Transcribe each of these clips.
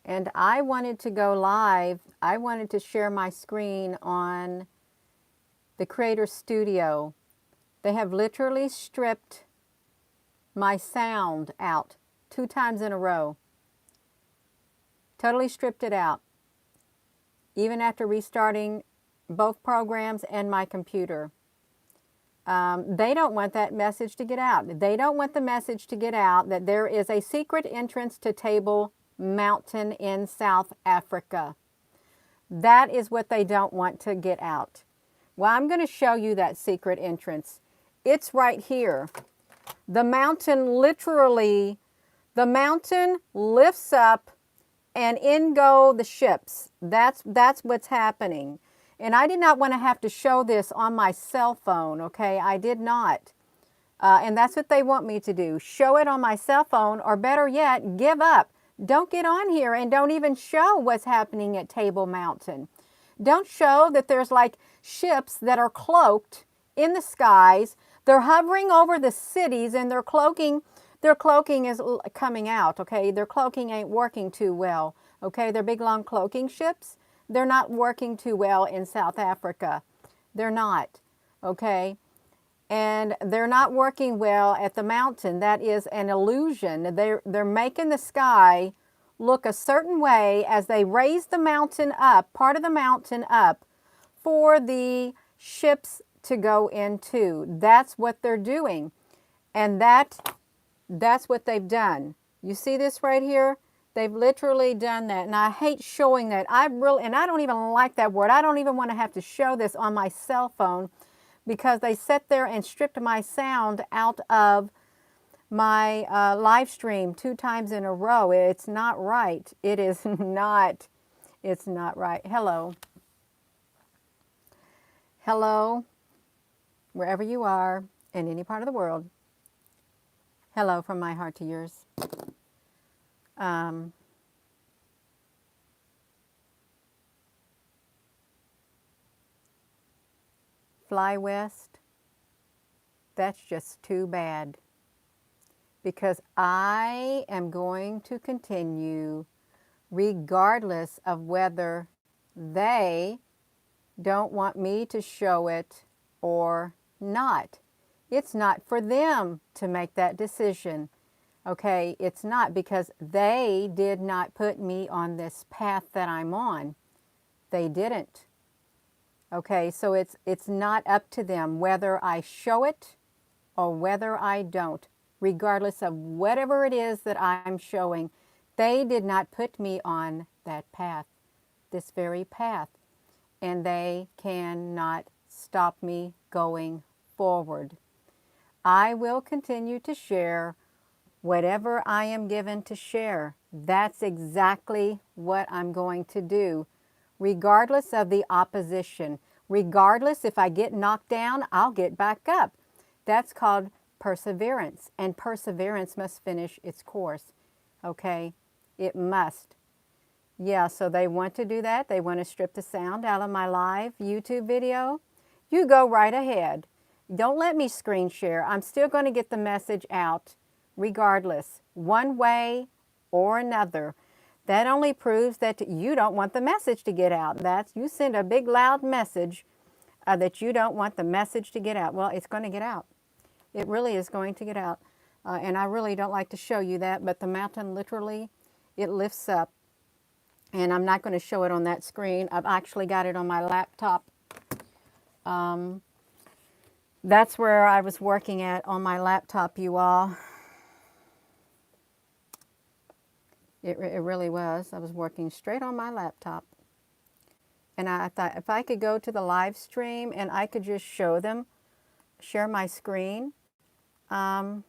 and I wanted to go live. I wanted to share my screen on the Creator Studio. They have literally stripped my sound out 2 times in a row. Totally stripped it out, even after restarting both programs and my computer. They don't want that message to get out. They don't want the message to get out that there is a secret entrance to Table Mountain in South Africa. That is what they don't want to get out. Well, I'm going to show you that secret entrance. It's right here. The mountain literally, the mountain lifts up and in go the ships. That's what's happening. And I did not want to have to show this on my cell phone, okay? I did not. And that's what they want me to do. Show it on my cell phone, or better yet, give up. Don't get on here and don't even show what's happening at Table Mountain. Don't show that there's like ships that are cloaked in the skies. They're hovering over the cities and their cloaking is coming out, okay? Their cloaking ain't working too well, okay? They're big, long cloaking ships. They're not working too well in South Africa. They're not, okay? And they're not working well at the mountain. That is an illusion. They're making the sky look a certain way as they raise the mountain up, part of the mountain up, for the ships to go into. That's what they're doing. And that's what they've done. You see this right here? They've literally done that. And I hate showing that. And I don't even like that word. I don't even want to have to show this on my cell phone, because they sat there and stripped my sound out of my live stream 2 times in a row. It's not right. It is not. It's not right. Hello. Hello, wherever you are in any part of the world. Hello from my heart to yours. Fly west. That's just too bad, because I am going to continue regardless of whether they don't want me to show it or not. It's not for them to make that decision. Okay, it's not, because they did not put me on this path that I'm on. They didn't. Okay, so it's not up to them whether I show it or whether I don't. Regardless of whatever it is that I'm showing, they did not put me on that path, this very path. And they cannot stop me going forward. I will continue to share whatever I am given to share. That's exactly what I'm going to do, regardless of the opposition. Regardless, if I get knocked down, I'll get back up. That's called perseverance, and perseverance must finish its course, okay? It must. Yeah, so they want to do that. They want to strip the sound out of my live YouTube video. You go right ahead. Don't let me screen share. I'm still going to get the message out regardless, one way or another. That only proves that you don't want the message to get out. You send a big loud message that you don't want the message to get out. Well, it's going to get out. It really is going to get out. And I really don't like to show you that, but the mountain literally, it lifts up. And I'm not going to show it on that screen. I've actually got it on my laptop. That's where I was working at on my laptop, you all. It really was. I was working straight on my laptop. And I thought if I could go to the live stream and I could just show them, share my screen, that's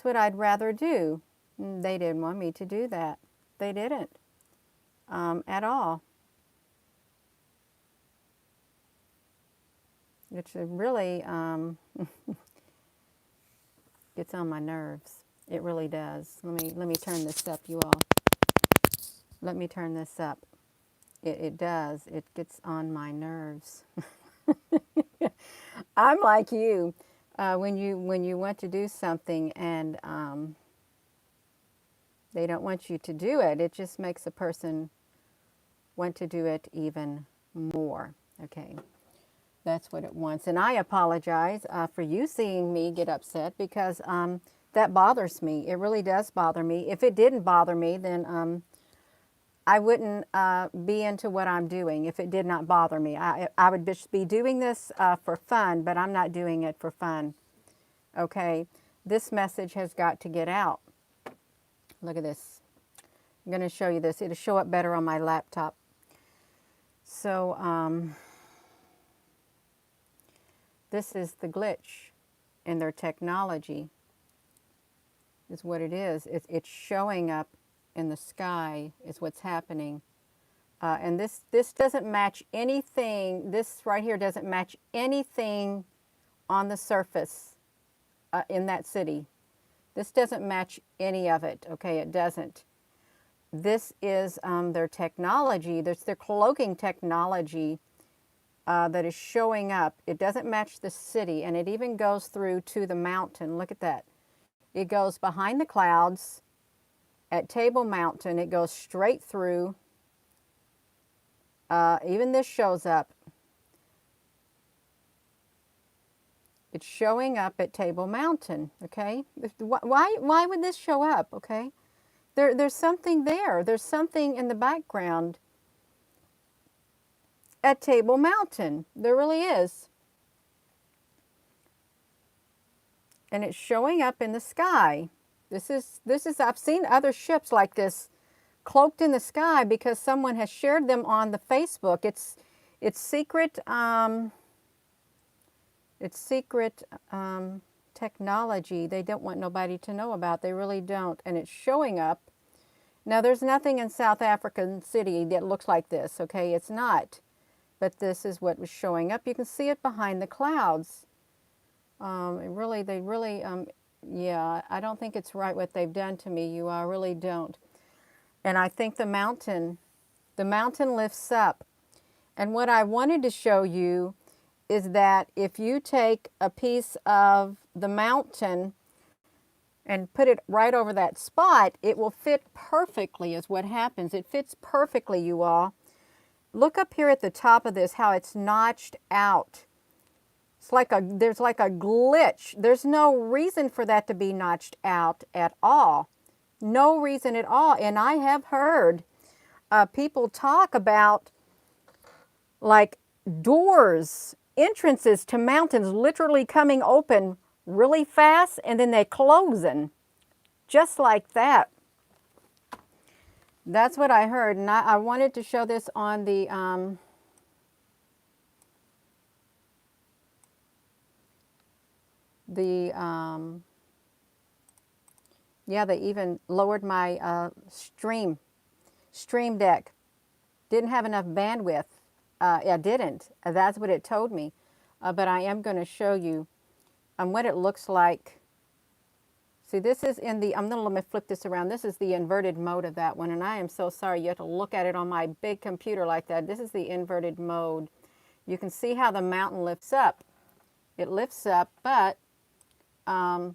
what I'd rather do. They didn't want me to do that. They didn't. At all. Which really gets on my nerves. It really does. Let me turn this up, you all. Let me turn this up. It does. It gets on my nerves. I'm like you. When you want to do something and They don't want you to do it. It just makes a person want to do it even more. Okay, that's what it wants. And I apologize for you seeing me get upset, because that bothers me. It really does bother me. If it didn't bother me, then I wouldn't be into what I'm doing if it did not bother me. I would just be doing this for fun, but I'm not doing it for fun. Okay, this message has got to get out. Look at this. I'm going to show you this. It'll show up better on my laptop. So this is the glitch in their technology, is what it is. It's showing up in the sky is what's happening. And this doesn't match anything. This right here doesn't match anything on the surface in that city. This doesn't match any of it. Okay, it doesn't. This is their technology. There's their cloaking technology that is showing up. It doesn't match the city, and it even goes through to the mountain. Look at that. It goes behind the clouds at Table Mountain. It goes straight through. Even this shows up. It's showing up at Table Mountain, okay? Why would this show up, okay? There's something there. There's something in the background at Table Mountain. There really is. And it's showing up in the sky. This is I've seen other ships like this cloaked in the sky because someone has shared them on the Facebook. It's secret technology they don't want nobody to know about. They really don't. And it's showing up. Now, there's nothing in South African City that looks like this, okay? It's not. But this is what was showing up. You can see it behind the clouds. Yeah, I don't think it's right what they've done to me. I really don't. And I think the mountain lifts up. And what I wanted to show you is that if you take a piece of the mountain and put it right over that spot, it will fit perfectly is what happens. It fits perfectly, you all. Look up here at the top of this, how it's notched out. There's like a glitch. There's no reason for that to be notched out at all. No reason at all. And I have heard people talk about like doors, entrances to mountains literally coming open really fast and then they closing just like that. That's what I heard, and I wanted to show this on the yeah, they even lowered my stream deck. Didn't have enough bandwidth. I didn't. That's what it told me. But I am going to show you what it looks like. See, this is in the, let me flip this around. This is the inverted mode of that one. And I am so sorry you have to look at it on my big computer like that. This is the inverted mode. You can see how the mountain lifts up. It lifts up, but I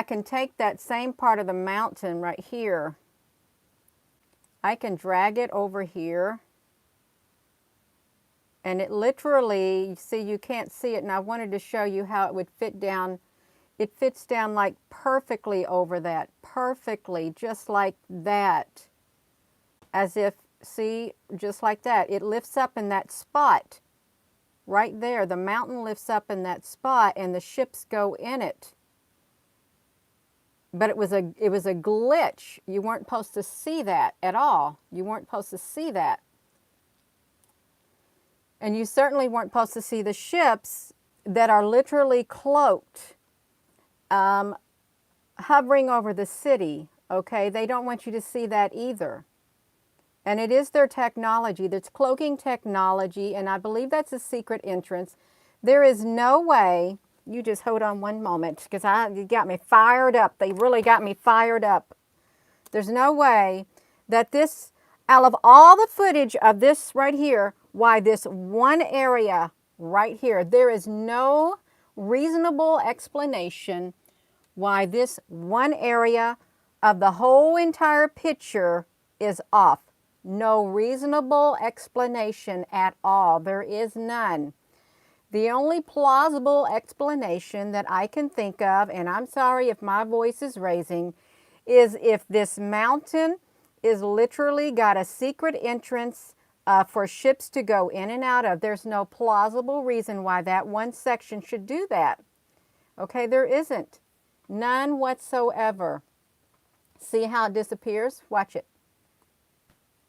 can take that same part of the mountain right here. I can drag it over here. And it literally, see, you can't see it. And I wanted to show you how it would fit down. It fits down like perfectly over that. Perfectly, just like that. As if, see, just like that. It lifts up in that spot. Right there. The mountain lifts up in that spot and the ships go in it. But it was a glitch. You weren't supposed to see that at all. You weren't supposed to see that. And you certainly weren't supposed to see the ships that are literally cloaked, hovering over the city, okay? They don't want you to see that either. And it is their technology. That's cloaking technology, and I believe that's a secret entrance. There is no way, you just hold on one moment, because you got me fired up. They really got me fired up. There's no way that this, out of all the footage of this right here, why this one area right here, there is no reasonable explanation why this one area of the whole entire picture is off. No reasonable explanation at all. There is none. The only plausible explanation that I can think of, and I'm sorry if my voice is raising, is if this mountain is literally got a secret entrance for ships to go in and out of. There's no plausible reason why that one section should do that. Okay, there isn't. None whatsoever. See how it disappears? Watch it.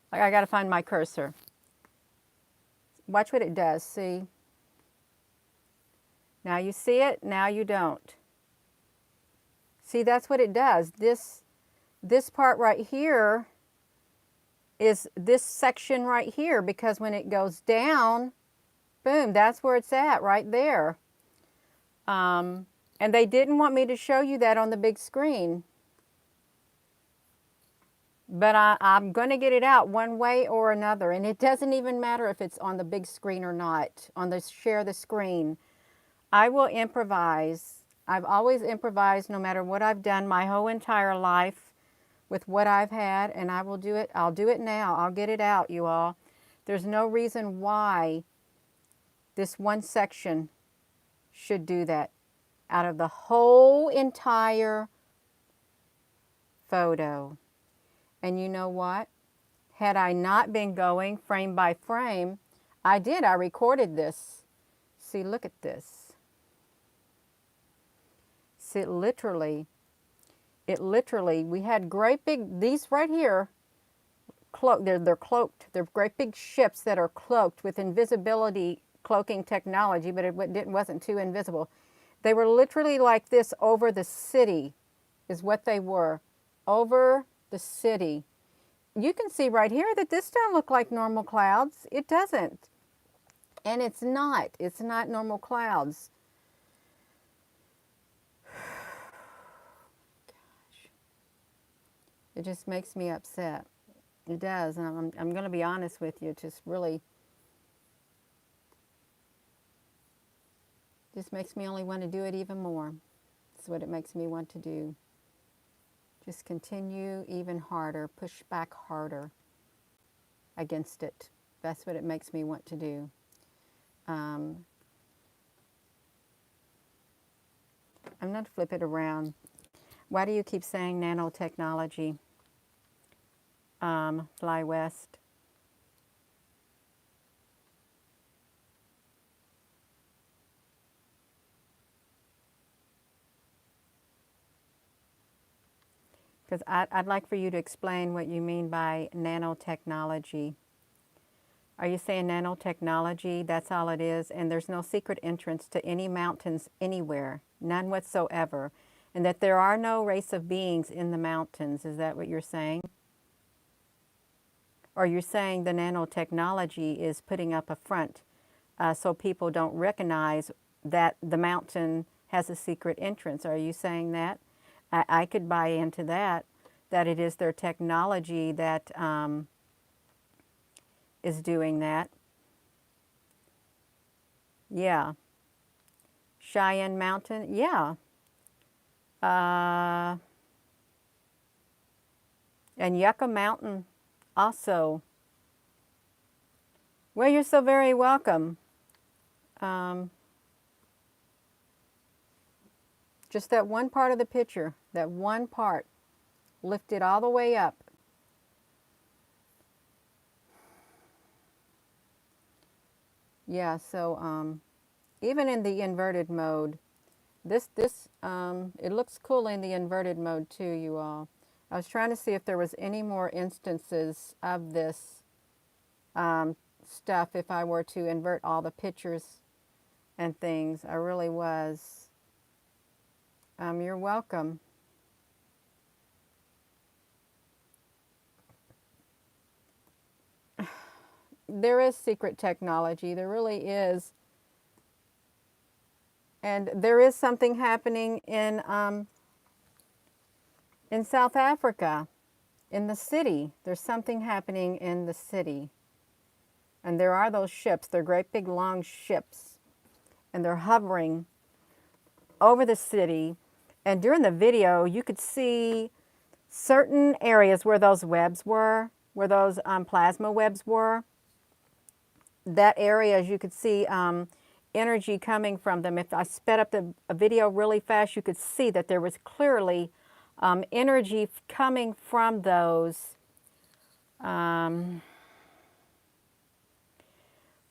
I got to find my cursor. Watch what it does. See? Now you see it, now you don't. See, that's what it does. This part right here is this section right here, because when it goes down, boom, that's where it's at, right there. And they didn't want me to show you that on the big screen. But I'm going to get it out one way or another. And it doesn't even matter if it's on the big screen or not, on the share the screen. I will improvise. I've always improvised no matter what I've done my whole entire life with what I've had, and I will do it. I'll do it now. I'll get it out, you all. There's no reason why this one section should do that out of the whole entire photo. And you know what? Had I not been going frame by frame, I recorded this. See, look at this. See, literally, we had great big, these right here, they're cloaked. They're great big ships that are cloaked with invisibility cloaking technology, but it wasn't too invisible. They were literally like this over the city, is what they were, over the city. You can see right here that this don't look like normal clouds. It doesn't. And it's not normal clouds. Gosh. It just makes me upset. It does. And I'm going to be honest with you. It just really just makes me only want to do it even more. That's what it makes me want to do. Just continue even harder, push back harder against it. That's what it makes me want to do. I'm going to flip it around. Why do you keep saying nanotechnology? Fly west. Because I'd like for you to explain what you mean by nanotechnology. Are you saying nanotechnology, that's all it is, and there's no secret entrance to any mountains anywhere, none whatsoever, and that there are no race of beings in the mountains? Is that what you're saying? Or you're saying the nanotechnology is putting up a front so people don't recognize that the mountain has a secret entrance? Are you saying that? I could buy into that it is their technology that is doing that. Yeah. Cheyenne Mountain, yeah. And Yucca Mountain also. Well, you're so very welcome. Just that one part of the picture, that one part, lifted all the way up. Yeah, so even in the inverted mode, it looks cool in the inverted mode too, you all. I was trying to see if there was any more instances of this stuff if I were to invert all the pictures and things. I really was. You're welcome. There is secret technology. There really is. And there is something happening in South Africa, in the city. There's something happening in the city. And there are those ships. They're great big long ships. And they're hovering over the city. And during the video, you could see certain areas where those webs were, where those plasma webs were, that area, as you could see, energy coming from them. If I sped up the video really fast, you could see that there was clearly energy coming from those.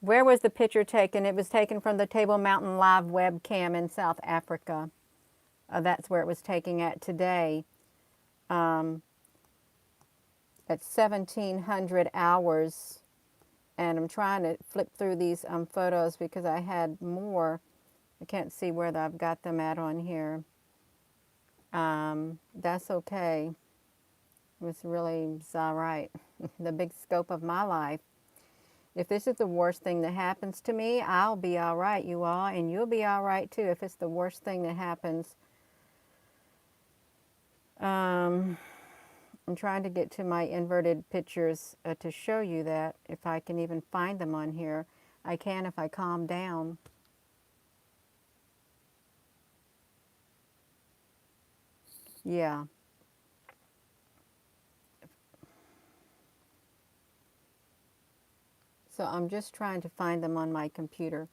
Where was the picture taken? It was taken from the Table Mountain live webcam in South Africa. That's where it was taken at today. At 1700 hours. And I'm trying to flip through these photos because I had more. I can't see where I've got them at on here. That's okay. It's all right. The big scope of my life. If this is the worst thing that happens to me, I'll be all right, you all, and you'll be all right too if it's the worst thing that happens. I'm trying to get to my inverted pictures to show you that, if I can even find them on here. I can if I calm down. Yeah. So I'm just trying to find them on my computer.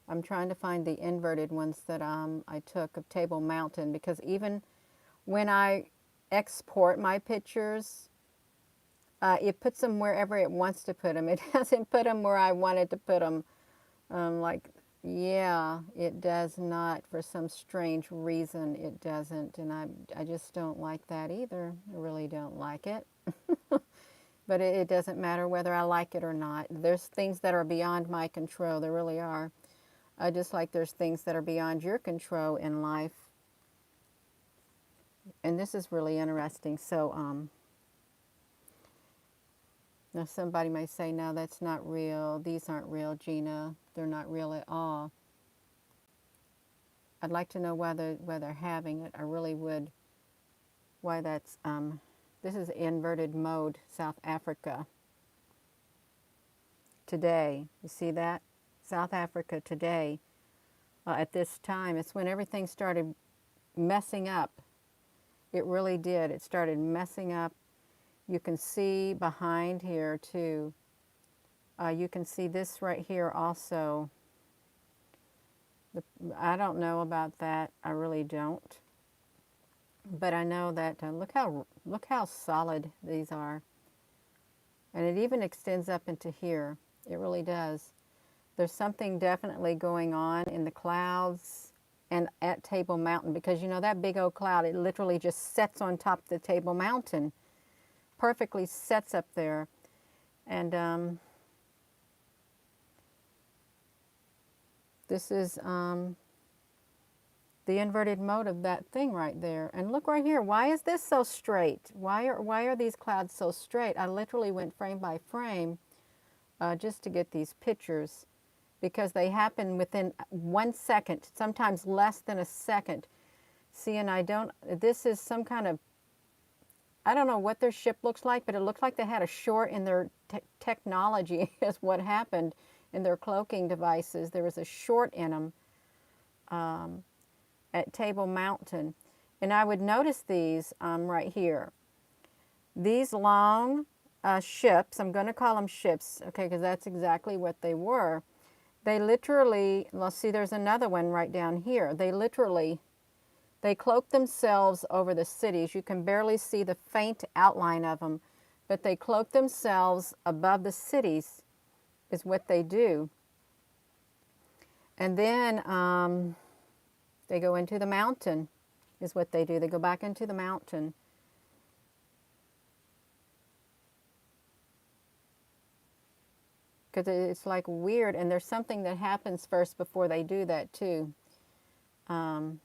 I'm trying to find the inverted ones that I took of Table Mountain, because even when I export my pictures, it puts them wherever it wants to put them. It doesn't put them where I wanted to put them. Yeah, it does not. For some strange reason, it doesn't. And I just don't like that either. I really don't like it. But it doesn't matter whether I like it or not. There's things that are beyond my control. There really are. Just like there's things that are beyond your control in life. And this is really interesting. So, now somebody may say, no, that's not real. These aren't real, Gina. They're not real at all. I'd like to know why they're having it. I really would. Why that's, this is inverted mode, South Africa. Today, you see that? South Africa today, at this time, it's when everything started messing up. It really did. It started messing up. You can see behind here too. You can see this right here also. I don't know about that. I really don't. But I know that look how solid these are. And it even extends up into here. It really does. There's something definitely going on in the clouds and at Table Mountain, because you know that big old cloud, it literally just sets on top of the Table Mountain. Perfectly sets up there. And this is the inverted mode of that thing right there. And look right here. Why is this so straight? Why are these clouds so straight? I literally went frame by frame just to get these pictures, because they happen within 1 second, sometimes less than a second. See, and this is some kind of, I don't know what their ship looks like, but it looks like they had a short in their technology is what happened in their cloaking devices. There was a short in them at Table Mountain. And I would notice these right here. These long ships, I'm going to call them ships, okay, because that's exactly what they were. They literally, let's see, there's another one right down here. They cloaked themselves over the cities. You can barely see the faint outline of them, but they cloak themselves above the cities is what they do. And then they go into the mountain is what they do. They go back into the mountain. Because it's like weird, and there's something that happens first before they do that too. The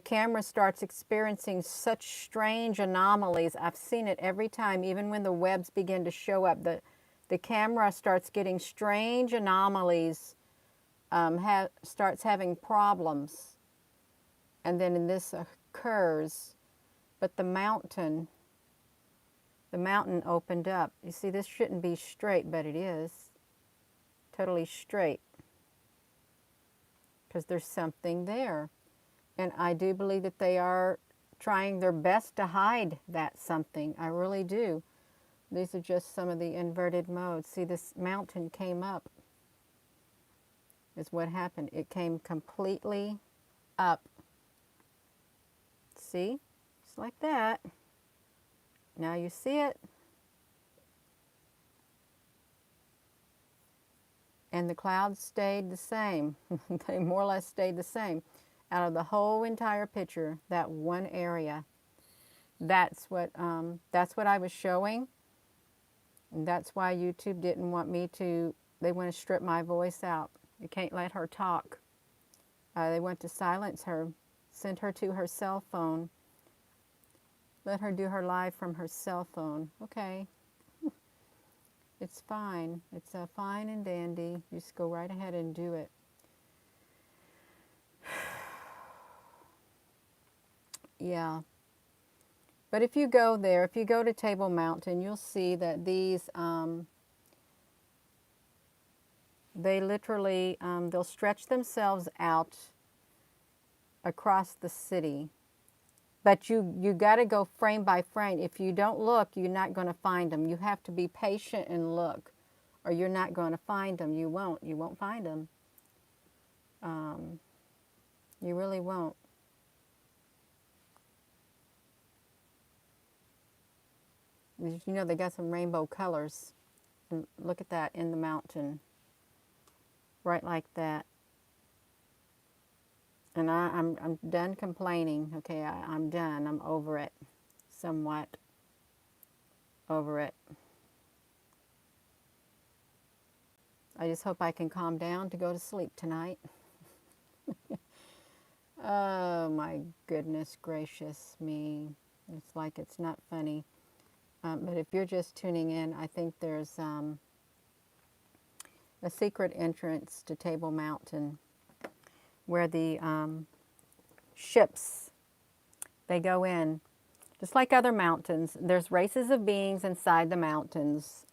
camera starts experiencing such strange anomalies. I've seen it every time, even when the webs begin to show up. The camera starts getting strange anomalies, starts having problems. And then this occurs. But the mountain opened up. You see, this shouldn't be straight, but it is. Totally straight. Because there's something there. And I do believe that they are trying their best to hide that something. I really do. These are just some of the inverted modes. See, this mountain came up, is what happened. It came completely up. See? Just like that. Now you see it. And the clouds stayed the same. They more or less stayed the same. Out of the whole entire picture, that one area. That's what I was showing. And that's why YouTube didn't want me to, they want to strip my voice out. You can't let her talk. They want to silence her, send her to her cell phone. Let her do her live from her cell phone. Okay. It's fine. It's fine and dandy. Just go right ahead and do it. Yeah. But if you go there, if you go to Table Mountain, you'll see that these, they literally, they'll stretch themselves out across the city. But you got to go frame by frame. If you don't look, you're not going to find them. You have to be patient and look, or you're not going to find them. You won't find them. You really won't. You know, they got some rainbow colors. And look at that in the mountain. Right like that. And I'm done complaining. Okay, I'm done. I'm over it. Somewhat over it. I just hope I can calm down to go to sleep tonight. Oh my goodness gracious me. It's like it's not funny. But if you're just tuning in, I think there's a secret entrance to Table Mountain where the ships, they go in. Just like other mountains, there's races of beings inside the mountains.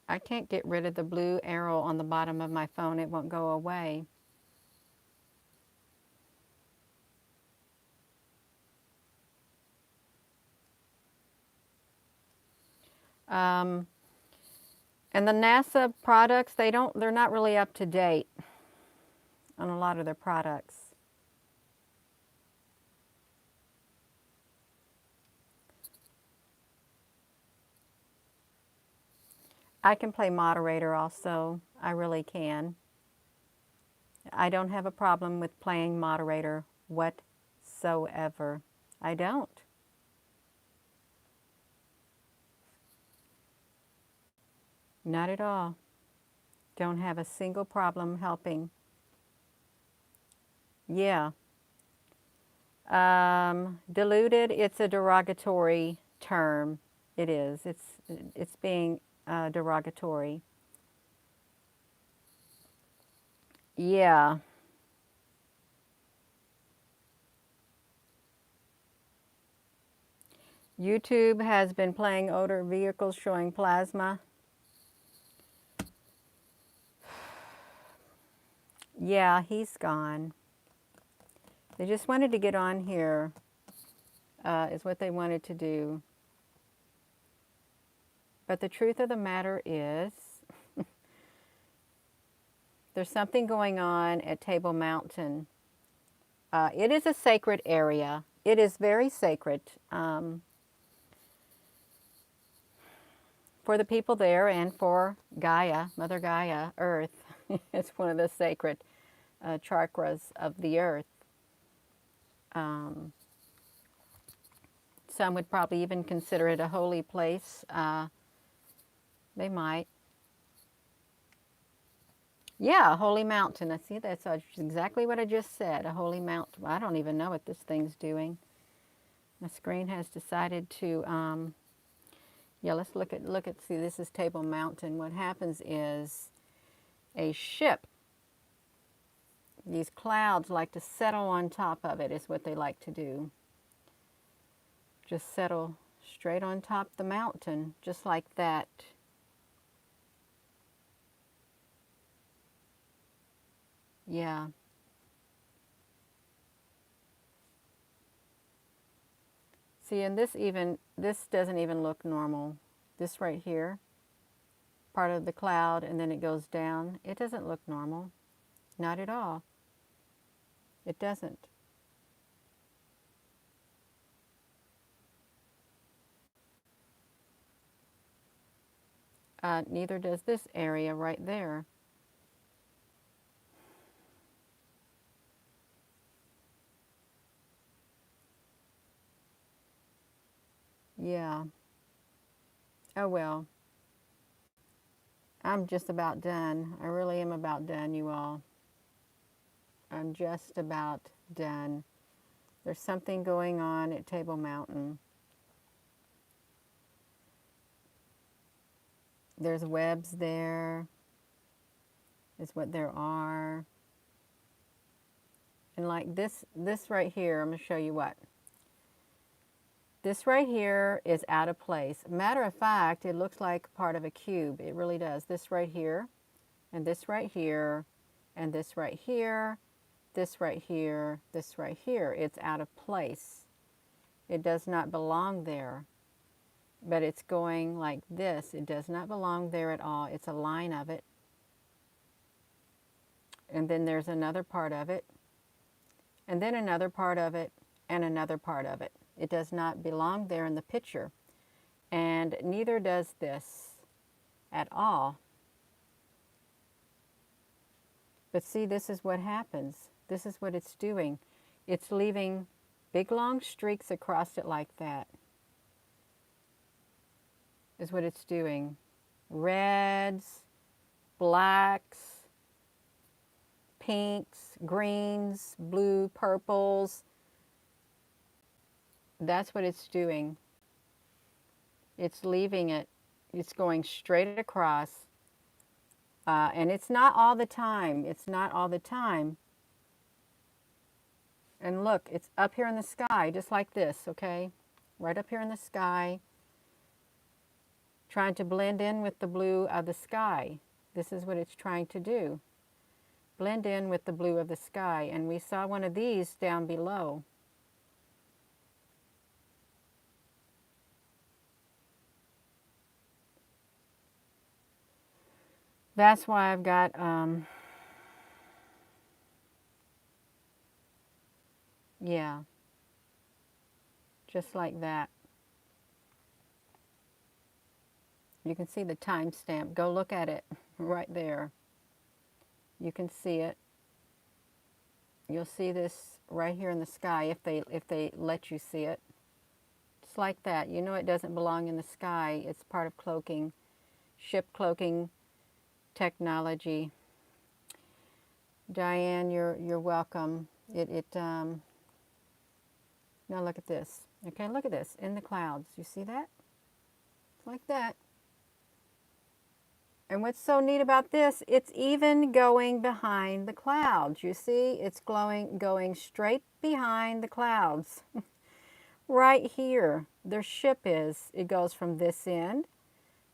I can't get rid of the blue arrow on the bottom of my phone. It won't go away. And the NASA products, they're not really up to date on a lot of their products. I can play moderator also. I really can. I don't have a problem with playing moderator whatsoever. I don't. Not at all. Don't have a single problem helping. Yeah. Diluted, it's a derogatory term. It is. It's being derogatory. Yeah. YouTube has been playing odor vehicles showing plasma. Yeah, he's gone. They just wanted to get on here, is what they wanted to do. But the truth of the matter is, there's something going on at Table Mountain. It is a sacred area. It is very sacred for the people there and for Gaia, Mother Gaia, Earth. It's one of the sacred chakras of the Earth. Some would probably even consider it a holy place. They might. Yeah, a holy mountain. I see that's exactly what I just said, a holy mountain. I don't even know what this thing's doing. The screen has decided to, yeah, let's look at, see, this is Table Mountain. What happens is a ship, these clouds like to settle on top of it is what they like to do. Just settle straight on top of the mountain, just like that. Yeah. See, and this doesn't even look normal. This right here, part of the cloud, and then it goes down. It doesn't look normal. Not at all. It doesn't. Neither does this area right there. Yeah. Oh well. I'm just about done. I really am about done, you all. I'm just about done. There's something going on at Table Mountain. There's webs there, is what there are. And like this right here, I'm going to show you what. This right here is out of place. Matter of fact, it looks like part of a cube. It really does. This right here, and this right here, and this right here, this right here, this right here. It's out of place. It does not belong there. But it's going like this. It does not belong there at all. It's a line of it. And then there's another part of it. And then another part of it, and another part of it. It does not belong there in the picture. And neither does this at all. But see, this is what happens. This is what it's doing. It's leaving big long streaks across it like that. Is what it's doing. Reds, blacks, pinks, greens, blue, purples. That's what it's doing. It's leaving it. It's going straight across. And it's not all the time. It's not all the time. And look, it's up here in the sky, just like this, okay? Right up here in the sky, trying to blend in with the blue of the sky. This is what it's trying to do. Blend in with the blue of the sky. And we saw one of these down below. That's why I've got, yeah, just like that. You can see the timestamp. Go look at it right there. You can see it. You'll see this right here in the sky if they let you see it. Just like that. You know it doesn't belong in the sky. It's part of cloaking, ship cloaking technology. Diane, you're welcome. Now look at this. Okay, look at this in the clouds. You see that? Like that. And what's so neat about this, it's even going behind the clouds. You see, it's going straight behind the clouds. Right here, their ship is. It goes from this end,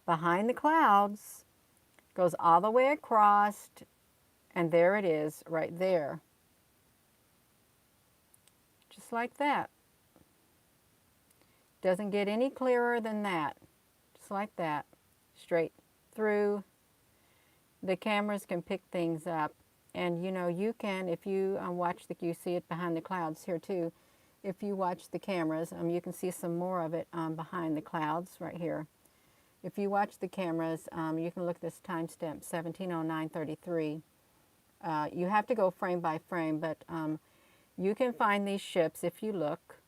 behind the clouds, goes all the way across, and there it is, right there. Just like that. Doesn't get any clearer than that. Just like that. Straight through. The cameras can pick things up, and you know you can, if you watch you see it behind the clouds here too. If you watch the cameras, you can see some more of it behind the clouds right here. If you watch the cameras, you can look at this timestamp 17:09:33. You have to go frame by frame, but you can find these ships if you look.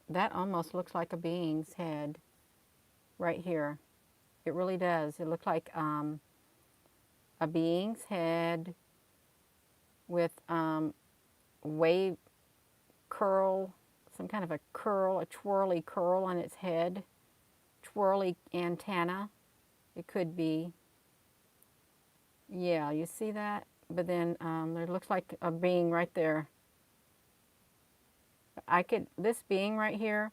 That almost looks like a being's head right here. It really does. It looks like a being's head with wave curl, some kind of a curl, a twirly curl on its head, twirly antenna. It could be. Yeah, you see that? But then there looks like a being right there. This being right here,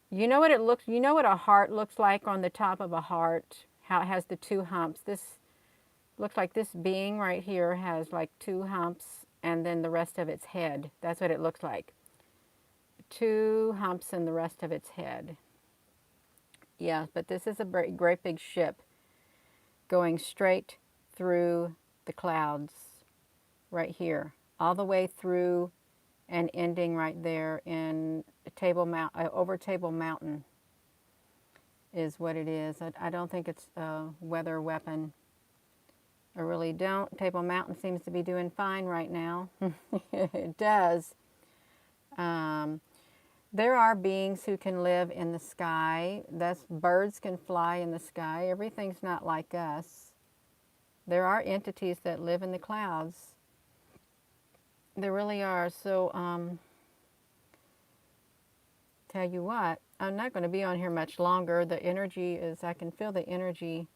you know what it looks, you know what a heart looks like on the top of a heart? How it has the two humps. Looks like this being right here has like two humps and then the rest of its head. That's what it looks like. Two humps and the rest of its head. Yeah, but this is a great big ship going straight through the clouds right here, all the way through and ending right there in over Table Mountain is what it is. I don't think it's a weather weapon. I really don't. Table Mountain seems to be doing fine right now. It does. Um, there are beings who can live in the sky. Birds can fly in the sky. Everything's not like us. There are entities that live in the clouds. There really are. So, tell you what, I'm not going to be on here much longer. The energy is, I can feel the energy,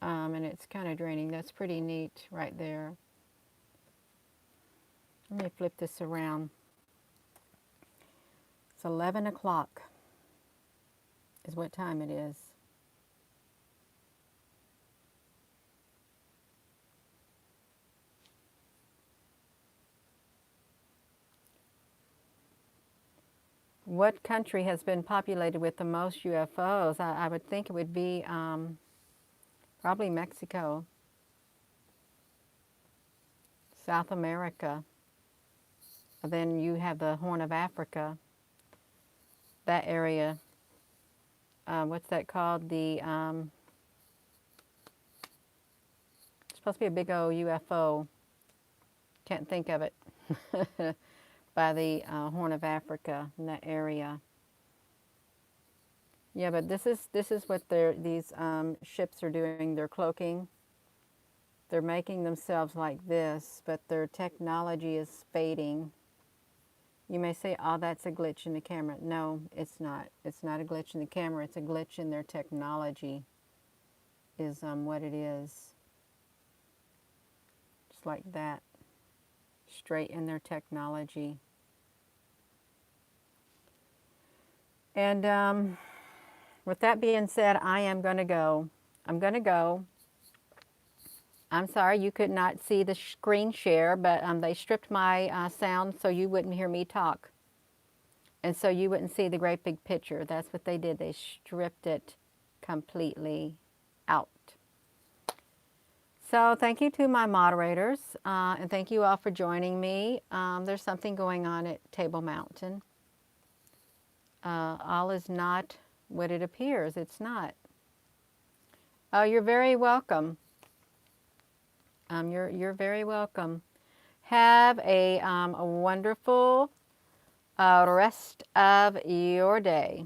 and it's kind of draining. That's pretty neat right there. Let me flip this around. It's 11 o'clock is what time it is. What country has been populated with the most UFOs? I would think it would be probably Mexico, South America. Then you have the Horn of Africa, that area. What's that called? It's supposed to be a big old UFO. Can't think of it. By the Horn of Africa in that area. Yeah, but this is what these ships are doing. They're cloaking. They're making themselves like this, but their technology is fading. You may say, "Oh, that's a glitch in the camera." No, it's not. It's not a glitch in the camera. It's a glitch in their technology. Is what it is. Just like that. Straight in their technology. And with that being said, I am going to go. I'm going to go. I'm sorry you could not see the screen share, but they stripped my sound so you wouldn't hear me talk. And so you wouldn't see the great big picture. That's what they did. They stripped it completely out. So thank you to my moderators, and thank you all for joining me. There's something going on at Table Mountain. All is not what it appears. It's not. Oh, you're very welcome. You're very welcome. Have a wonderful rest of your day.